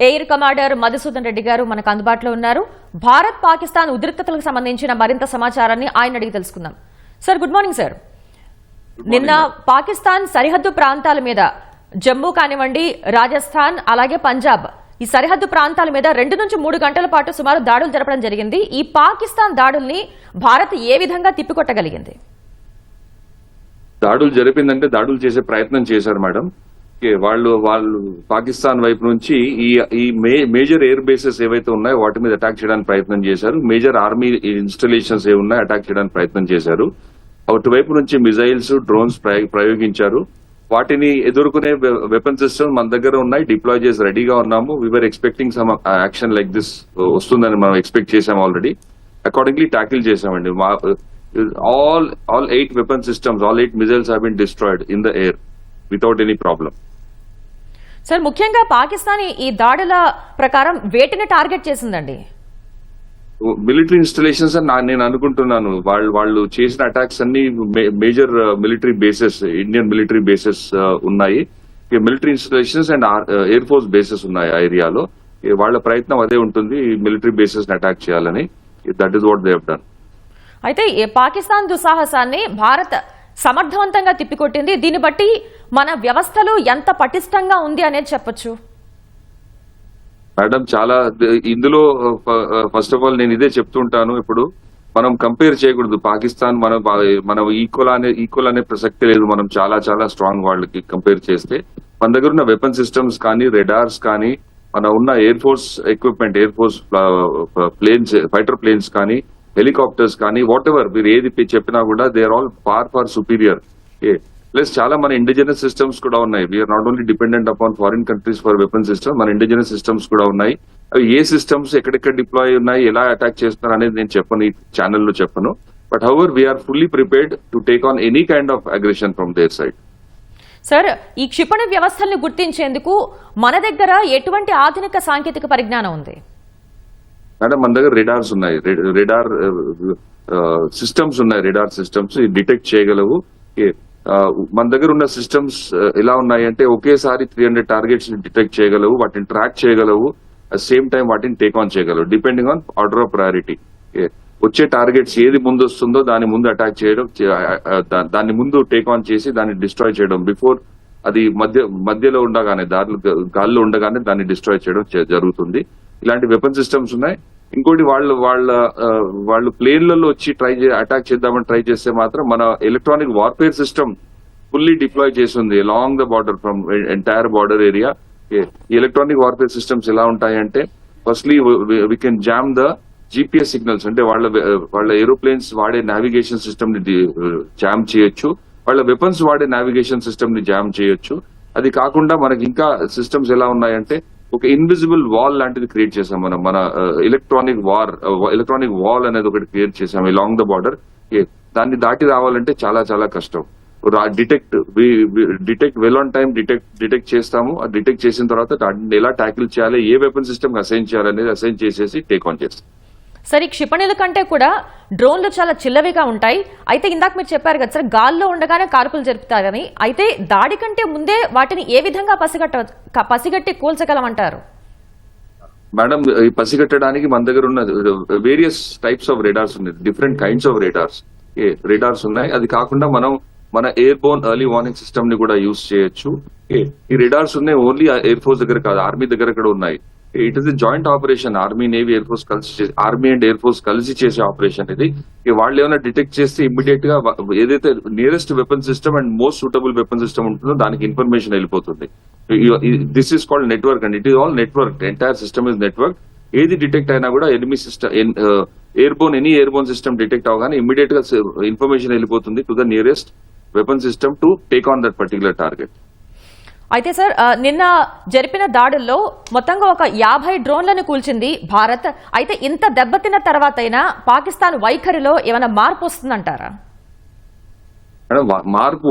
Air commander Madhusudan Reddy గారు మనకు అందుబాటులో ఉన్నారు. భారత్ పాకిస్తాన్ ఉద్రిక్తతలకు సంబంధించిన మరింత సమాచారాన్ని ఆయన అడిగి తెలుసుకుందాం. Sir, good morning sir. నిన్న పాకిస్తాన్ సరిహద్దు ప్రాంతాల మీద జమ్మూ కానివ్వండి, రాజస్థాన్ అలాగే పంజాబ్ ఈ సరిహద్దు ప్రాంతాల మీద 2 నుంచి 3 గంటల పాటు సుమారు దాడులు జరపడం జరిగింది. ఈ పాకిస్తాన్ దాడుల్ని భారత్ ఏ విధంగా తిప్పికొట్టగలిగింది? దాడులు జరిపిందంటే దాడులు చేసే ప్రయత్నం చేశారు మేడం. వాళ్ళు పాకిస్తాన్ వైపు నుంచి ఈ మేజర్ ఎయిర్ బేసెస్ ఏవైతే ఉన్నాయో వాటి మీద అటాక్ చేయడానికి ప్రయత్నం చేశారు. మేజర్ ఆర్మీ ఇన్స్టాలేషన్స్ ఏ ఉన్నాయో అటాక్ చేయడానికి ప్రయత్నం చేశారు. అటువైపు నుంచి మిజైల్స్, డ్రోన్స్ ప్రయోగించారు. వాటిని ఎదుర్కొనే వెపన్ సిస్టమ్ మన దగ్గర ఉన్నాయి, డిప్లాయ్ చేసి రెడీగా ఉన్నాము. We're expecting some action like this వస్తుందని మనం ఎక్స్పెక్ట్ చేసాం ఆల్రెడీ. అకార్డింగ్లీ ట్యాకిల్ చేసామండి. all 8 weapon systems, all 8 missiles have been destroyed in the air without any problem. Sir, ముఖ్యంగా పాకిస్తాన్ ఈ దాడుల ప్రకారం వేటిని టార్గెట్ చేసిందండి? మిలిటరీ ఇన్స్టాలేషన్స్ అని నేను అనుకుంటున్నాను. వాళ్ళు చేసిన అటాక్స్ అన్ని major military bases, Indian military bases ఉన్నాయి. Military installations and air force bases ఉన్నాయి ఆ ఏరియాలో. వాళ్ళ ప్రయత్నం అదే ఉంటుంది, మిలిటరీ బేసెస్ ని అటాక్ చేయాలని. That is what they have done. అయితే పాకిస్తాన్ దుస్సాహసాన్ని భారత్ సమర్థవంతంగా తిప్పికొట్టింది. దీన్ని బట్టి మన వ్యవస్థలు ఎంత పటిష్టంగా ఉంది అనేది చెప్పొచ్చు. మేడం, చాలా ఇందులో ఫస్ట్ ఆఫ్ ఆల్ నేను ఇదే చెప్తుంటాను. ఇప్పుడు మనం కంపేర్ చేయకూడదు. పాకిస్తాన్ మనం ఈక్వల్ అనే ప్రసక్తి లేదు. మనం చాలా చాలా స్ట్రాంగ్ వాళ్ళకి కంపేర్ చేస్తే. మన దగ్గర ఉన్న వెపన్ సిస్టమ్స్ కానీ, రెడార్స్ కానీ, మన ఉన్న air force equipment, air force planes, fighter planes కానీ, హెలికాప్టర్స్ కానీ, వాట్ ఎవర్ మీరు ఏది చెప్పినా కూడా they are all far superior. Plus చాలా మన ఇండిజినస్ సిస్టమ్స్ కూడా ఉన్నాయి. We're not only dependent upon foreign countries for weapon system. మన ఇండిజినస్ సిస్టమ్స్ కూడా ఉన్నాయి. అవి ఏ సిస్టమ్స్ ఎక్కడెక్కడ డిప్లాయ్ ఉన్నాయి, ఎలా అటాక్ చేస్తున్నారు అనేది నేను చెప్పను, ఈ ఛానల్లో చెప్పను. But however we're fully prepared to take on any kind of aggression from their side. Sir, ఈ క్షిపణి వ్యవస్థల్ని గుర్తించేందుకు మన దగ్గర ఎటువంటి ఆధునిక సాంకేతిక పరిజ్ఞానం ఉంది? మేడం, మన దగ్గర రెడార్స్ ఉన్నాయి, రెడార్ సిస్టమ్స్ ఉన్నాయి. రెడార్ సిస్టమ్స్ డిటెక్ట్ చేయగలవు. మన దగ్గర ఉన్న సిస్టమ్స్ ఎలా ఉన్నాయంటే ఒకేసారి 300 టార్గెట్స్ డిటెక్ట్ చేయగలవు, వాటిని ట్రాక్ చేయగలవు, సేమ్ టైం వాటిని టేక్ ఆన్ చేయగలవు, depending on order of priority. వచ్చే టార్గెట్స్ ఏది ముందు వస్తుందో దాని ముందు అటాక్ చేయడం, దాన్ని ముందు టేక్ ఆన్ చేసి దాన్ని డిస్ట్రాయ్ చేయడం, బిఫోర్ అది మధ్యలో ఉండగానే, గాల్లో ఉండగానే దాన్ని డిస్ట్రాయ్ చేయడం జరుగుతుంది. ఇలాంటి వెపన్ సిస్టమ్స్ ఉన్నాయి. ఇంకోటి వాళ్ళు ప్లేన్లలో వచ్చి అటాక్ చేద్దామని ట్రై చేస్తే మాత్రం మన electronic warfare system fully deploy చేసింది along the border from entire border area. ఈ ఎలక్ట్రానిక్ వార్ఫేర్ సిస్టమ్స్ ఎలా ఉంటాయంటే, firstly we can jam the GPS signals. అంటే వాళ్ళ ఏరోప్లేన్స్ వాడే నావిగేషన్ సిస్టమ్ ని జామ్ చేయొచ్చు, వాళ్ళ వెపన్స్ వాడే నావిగేషన్ సిస్టమ్ ని జామ్ చేయొచ్చు. అది కాకుండా మనకి ఇంకా సిస్టమ్స్ ఎలా ఉన్నాయంటే, ఒక ఇన్విజిబుల్ వాల్ లాంటిది క్రియేట్ చేసాం మనం. మన ఎలక్ట్రానిక్ వాల్ అనేది ఒకటి క్రియేట్ చేసాం అలాంగ్ ద బార్డర్. దాన్ని దాటి రావాలంటే చాలా చాలా కష్టం. Detect well on time detect చేస్తాము. డిటెక్ట్ చేసిన తర్వాత దాన్ని ఎలా ట్యాకిల్ చేయాలి, ఏ వెపన్ సిస్టమ్ అసైన్ చేయాలనేది అసైన్ చేసేసి టేక్ ఆన్ చేస్తాం. సరే, క్షిపణుల కంటే కూడా డ్రోన్లు చాలా చిల్లవిగా ఉంటాయి. అయితే ఇందాక మీరు చెప్పారు కదా సార్, గాల్లో ఉండగానే కాల్పులు జరుపుతారని. అయితే దాడి కంటే ముందే వాటిని ఏ విధంగా పసిగట్టి కూల్చగలమంటారు? మేడం, ఈ పసిగట్టడానికి మన దగ్గర ఉన్న వేరియస్ టైప్స్ ఆఫ్ రెడార్స్ ఉన్నాయి, డిఫరెంట్ కైండ్స్ ఆఫ్ రెడార్స్ ఉన్నాయి. అది కాకుండా మన air Born early warning system ని కూడా యూజ్ చేయొచ్చు. ఈ రెడార్స్ ఉన్నాయి ఓన్లీ ఎయిర్ ఫోర్స్ దగ్గర కాదు, ఆర్మీ దగ్గర కూడా ఉన్నాయి. It is joint operation. Army, navy, air force army and air force కలిసి చేసే ఆపరేషన్ ఇది. వాళ్ళు ఏమైనా డిటెక్ట్ చేస్తే ఇమ్మీడియట్ గా ఏదైతే nearest weapon system and most suitable weapon system ఉంటుందో దానికి ఇన్ఫర్మేషన్ వెళ్ళిపోతుంది. This is called network and it is all network. Entire system is network. ఏది డిటెక్ట్ అయినా కూడా enemy system, any air Born system detect అవగానే immediate గా information వెళ్ళిపోతుంది to the nearest weapon system to take on that particular target. అయితే sir, నిన్న జరిపిన దాడుల్లో మొత్తంగా ఒక 50 డ్రోన్లను కూల్చింది భారత్. అయితే ఇంత దెబ్బతిన్న తర్వాత అయినా పాకిస్తాన్ వైఖరిలో ఏమైనా మార్పు వస్తుందంటారా?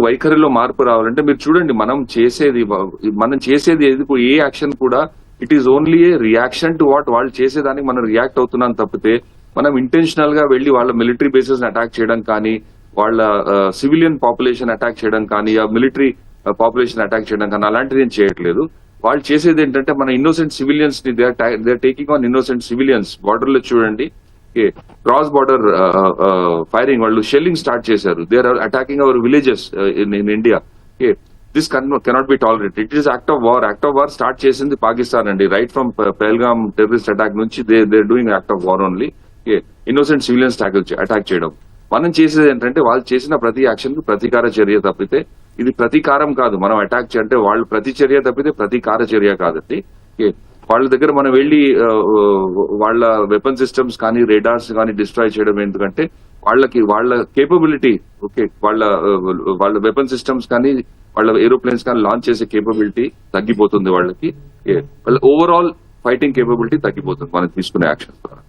వైఖరిలో మార్పు రావాలంటే మీరు చూడండి, మనం చేసేది ఏ యాక్షన్ కూడా it is only A reaction to what వాళ్ళు చేసేదానికి మనం రియాక్ట్ అవుతున్నాం తప్పితే, మనం ఇంటెన్షనల్ గా వెళ్లి వాళ్ళ మిలిటరీ బేసెస్ అటాక్ చేయడం కానీ, వాళ్ళ సివిలియన్ పాపులేషన్ అటాక్ చేయడం కానీ, ఆ మిలిటరీ పాపులేషన్ అటాక్ చేయడం కానీ అలాంటిది ఏం చేయట్లేదు. వాళ్ళు చేసేది ఏంటంటే మన ఇన్నోసెంట్ సివిలియన్స్ ని they are taking on innocent civilians. Border లో చూడండి, క్రాస్ బార్డర్ ఫైరింగ్, వాళ్ళు షెల్లింగ్ స్టార్ట్ చేశారు. They are attacking our villages in India. This cannot be tolerated. It is act of war. Act of war start చేసింది పాకిస్తాన్ అండి. Right from Pahalgam terrorist attack నుంచి they doing act of war only. Innocent civilians attack చేయడం. మనం చేసేది ఏంటంటే వాళ్ళు చేసిన ప్రతి యాక్షన్ కి ప్రతీకార చర్య తప్పితే ఇది ప్రతీకారం కాదు. మనం అటాక్ చేయంటే వాళ్ళు ప్రతి చర్య తప్పితే ప్రతీకార చర్య కాదండి. వాళ్ళ దగ్గర మనం వెళ్లి వాళ్ళ వెపన్ సిస్టమ్స్ కానీ రేడార్స్ కానీ డిస్ట్రాయ్ చేయడం ఎందుకంటే వాళ్ళ కేపబిలిటీ, వాళ్ళ వెపన్ సిస్టమ్స్ కానీ వాళ్ళ ఏరోప్లేన్స్ కానీ లాంచ్ చేసే కేపబిలిటీ తగ్గిపోతుంది. వాళ్ళకి ఓవరాల్ ఫైటింగ్ కేపబిలిటీ తగ్గిపోతుంది మనం తీసుకునే యాక్షన్ ద్వారా.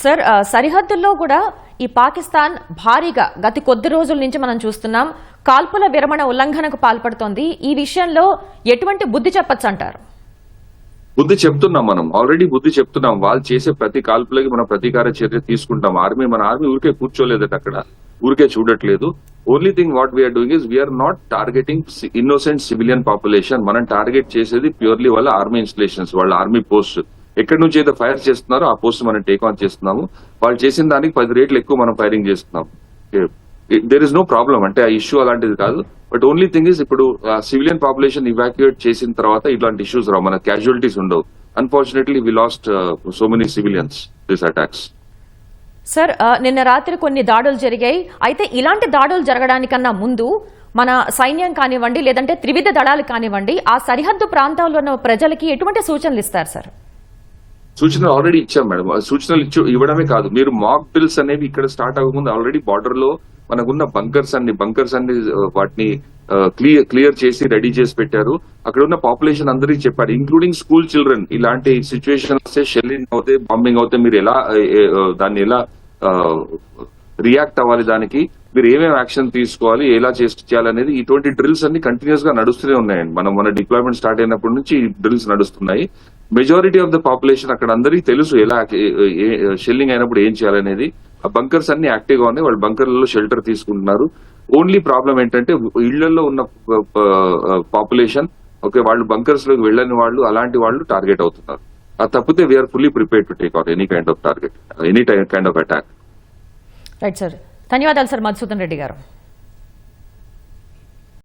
సార్, సరిహద్దుల్లో కూడా ఈ పాకిస్తాన్ భారీగా గత కొద్ది రోజుల నుంచి మనం చూస్తున్నాం కాల్పుల విరమణ ఉల్లంఘనకు పాల్పడుతోంది. ఈ విషయంలో ఎటువంటి బుద్ధి చెప్పొచ్చు అంటారు? బుద్ధి చెప్తున్నాం, మనం ఆల్రెడీ బుద్ధి చెప్తున్నాం. వాళ్ళు చేసే ప్రతి కాల్పులకి మనం ప్రతీకార చర్య తీసుకుంటాం. మన ఆర్మీ ఊరికే కూర్చోలేదట, అక్కడ ఊరికే చూడట్లేదు. Only thing what we're doing is we're not targeting innocent civilian population. మనం టార్గెట్ చేసేది ప్యూర్లీ వాళ్ళ ఆర్మీ ఇన్స్టలేషన్స్, వాళ్ళ ఆర్మీ పోస్ట్. ఎక్కడి నుంచి అయితే ఫైర్ చేస్తున్నారో ఆ పోస్ట్ మనం టేక్ ఆన్ చేస్తున్నాము. వాళ్ళు చేసిన దానికి 10 రెట్లు ఎక్కువ మనం ఫైరింగ్ చేస్తున్నాం. దేర్ ఇస్ నో ప్రాబ్లం, అంటే ఆ ఇష్యూ అలాంటిది కాదు. బట్ ఓన్లీ థింగ్ ఇస్ ఇప్పుడు సివిలియన్ పాపులేషన్ ఇవాక్యుయేట్ చేసిన తర్వాత ఇట్లాంటి ఇష్యూస్ రావు, మన క్యాజువాలిటీస్ ఉండవు. Unfortunately we lost so many civilians this attacks. Sir, నిన్న రాత్రి కొన్ని దాడులు జరిగాయి. అయితే ఇలాంటి దాడులు జరగడానికన్నా ముందు మన సైన్యం కానివ్వండి, లేదంటే త్రివిధ దళాలు కానివ్వండి, ఆ సరిహద్దు ప్రాంతాల్లో ఉన్న ప్రజలకి ఎటువంటి సూచనలు ఇస్తారు సార్? సూచనలు ఆల్రెడీ ఇచ్చాం మేడం. సూచనలు ఇవ్వడమే కాదు, మీరు మాక్ డ్రిల్స్ అనేవి ఇక్కడ స్టార్ట్ అవ్వకముందు ఆల్రెడీ బార్డర్ లో మనకున్న బంకర్స్ అన్ని వాటిని క్లియర్ చేసి రెడీ చేసి పెట్టారు. అక్కడ ఉన్న పాపులేషన్ అందరికీ చెప్పారు, ఇంక్లూడింగ్ స్కూల్ చిల్డ్రన్. ఇలాంటి సిచ్యువేషన్ వస్తే, షెల్లింగ్ అవుతే, బాంబింగ్ అవుతే మీరు దాన్ని ఎలా రియాక్ట్ అవ్వాలి, దానికి మీరు ఏమేమి యాక్షన్ తీసుకోవాలి, ఎలా చేయాలనేది ఇటువంటి డ్రిల్స్ అన్ని కంటిన్యూస్ గా నడుస్తూనే ఉన్నాయండి. మన డిప్లాయ్మెంట్ స్టార్ట్ అయినప్పటి నుంచి ఈ డ్రిల్స్ నడుస్తున్నాయి. మెజారిటీ ఆఫ్ ద పాపులేషన్ అక్కడ అందరికీ తెలుసు ఎలా షెల్లింగ్ అయినప్పుడు ఏం చేయాలనేది. ఆ బంకర్స్ అన్ని యాక్టివ్ గా ఉన్నాయి, వాళ్ళు బంకర్లలో షెల్టర్ తీసుకుంటున్నారు. ఓన్లీ ప్రాబ్లం ఏంటంటే ఇళ్లలో ఉన్న పాపులేషన్, వాళ్ళు బంకర్స్ లోకి వెళ్ళని వాళ్ళు, అలాంటి వాళ్ళు టార్గెట్ అవుతున్నారు. అది తప్పితే we're fully prepared to take on any kind of target, any kind of attack. Right sir, ధన్యవాదాలు సార్ మధుసూదన్ రెడ్డి గారు.